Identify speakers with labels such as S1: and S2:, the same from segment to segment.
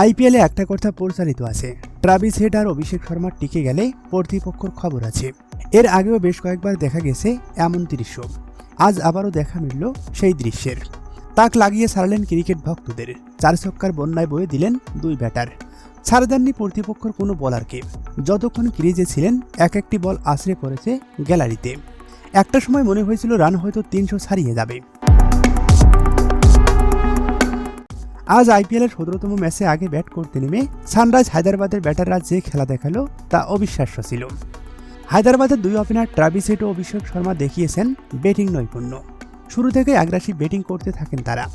S1: আইপিএলে একটা কথা প্রচারিত আছে, ট্রাভিস হেড আর অভিষেক শর্মা টিকে গেলে প্রতিপক্ষর খবর আছে। এর আগেও বেশ কয়েকবার দেখা গেছে এমন দৃশ্য। আজ আবারও দেখা মিলল সেই দৃশ্যের। তাক লাগিয়ে ছাড়লেন ক্রিকেট ভক্তদের। 4 ছক্কার বন্যায় বয়ে দিলেন 2 ব্যাটার। ছাড় দেননি প্রতিপক্ষের কোনো বলারকে। যতক্ষণ ক্রিজে ছিলেন একটি বল আছড়ে পড়েছে গ্যালারিতে। একটা সময় মনে হয়েছিল রান হয়তো 300 ছাড়িয়ে যাবে। আজ আইপিএলের 17তম ম্যাচে আগে ব্যাট করতে নেমে সানরাইজ হায়দ্রাবাদের ব্যাটাররা যে খেলা দেখালো তা অবিশ্বাস্য ছিল। হায়দ্রাবাদের 2 ওপেনার ট্রাভিস হেড ও অভিষেক শর্মা দেখিয়েছেন ব্যাটিং নৈপুণ্য। শুরু থেকে আগ্রাসী ব্যাটিং করতে থাকেন তারা,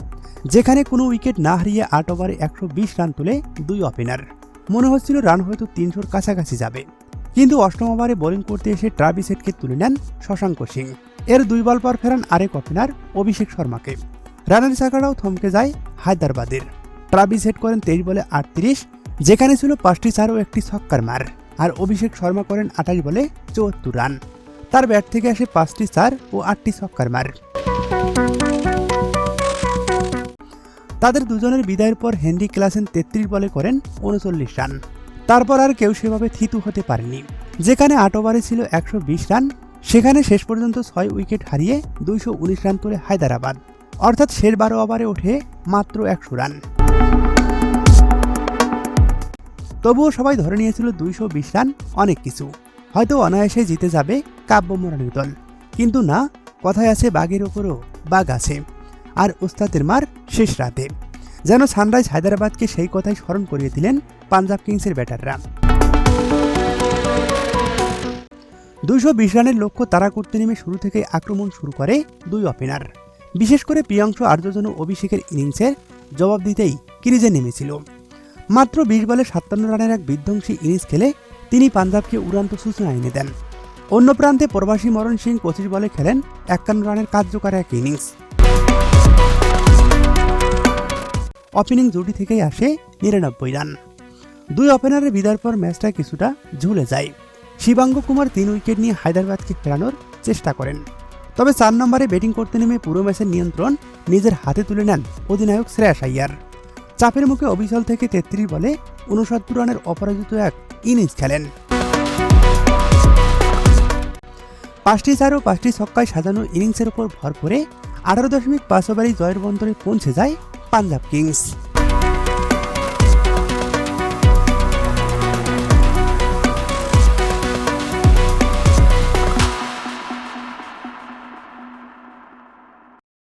S1: যেখানে কোনো উইকেট না হারিয়ে 8 ওভারে 120 রান তুলে 2 ওপেনার। মনে হচ্ছিল রান হয়তো 300-র কাছাকাছি যাবে, কিন্তু 8ম ওভারে বোলিং করতে এসে ট্রাভিস হেডকে তুলে নেন শশাঙ্ক সিং। এর 2 বল পর ফেরান আরেক ওপেনার অভিষেক শর্মাকে। রানের চাকাটাও থমকে যায় হায়দ্রাবাদের। ট্রাভিস হেড করেন 23 বলে 38, যেখানে ছিল 5টি চার ও 1টি ছক্কার মার। আর অভিষেক শর্মা করেন 28 বলে 74 রান। তার ব্যাট থেকে আসে 5টি চার ও 8টি ছক্কার মার। তাদের দুজনের বিদায়ের পর হেনরি ক্লাসেন 33 বলে করেন 39 রান। তারপর আর কেউ সেভাবে থিতু হতে পারেনি। যেখানে 8 ওভারে ছিল 120 রান, সেখানে শেষ পর্যন্ত 6 উইকেট হারিয়ে 219 রান তোলে হায়দ্রাবাদ। অর্থাৎ শেষ 12 ওভারে ওঠে মাত্র 100 রান। তবুও সবাই ধরে নিয়েছিল 220 রান অনেক কিছু, হয়তো অনায়াসে জিতে যাবে কাব্যমোড়ানের দল। কিন্তু না, কথায় আছে বাঘের ওপরও বাঘ আছে। আর ওস্তাদের মার শেষ রাতে যেন সানরাইজ হায়দ্রাবাদকে সেই কথাই স্মরণ করিয়ে দিলেন পাঞ্জাব কিংসের ব্যাটাররা। 220 রানের লক্ষ্য তাড়া করতে নেমে শুরু থেকে আক্রমণ শুরু করে 2 ওপেনার। বিশেষ করে প্রিয়াংশু আর্য যেন অভিষেকের ইনিংসের জবাব দিতেই ক্রিজে নেমেছিল। মাত্র 20 বলে 57 রানের এক বিধ্বংসী ইনিংস খেলে তিনি পাঞ্জাবকে উড়ান্ত সূচনা এনে দেন। অন্য প্রান্তে প্রবাসী মরণ সিং 25 বলে খেলেন 51 রানের কার্যকর এক ইনিংস। ওপেনিং জুটি থেকেই আসে 99 রান। 2 ওপেনারের বিদায়ের পর ম্যাচটা কিছুটা ঝুলে যায়। শিবাঙ্গ কুমার 3 উইকেট নিয়ে হায়দ্রাবাদকে ফেরানোর চেষ্টা করেন। তবে 4 নম্বরে ব্যাটিং করতে নেমে পুরো ম্যাচের নিয়ন্ত্রণ নিজের হাতে তুলে নেন অধিনায়ক শ্রেয়াস আইয়ার। চাপের মুখে অবিচল থেকে 33 বলে 69 রানের অপরাজিত এক ইনিংস খেলেন। 5টি চার ও 5টি ছক্কায় সাজানো ইনিংসের উপর ভর করে 18.5 ওভারেই জয়ের বন্দরে পৌঁছে যায় পাঞ্জাব কিংস।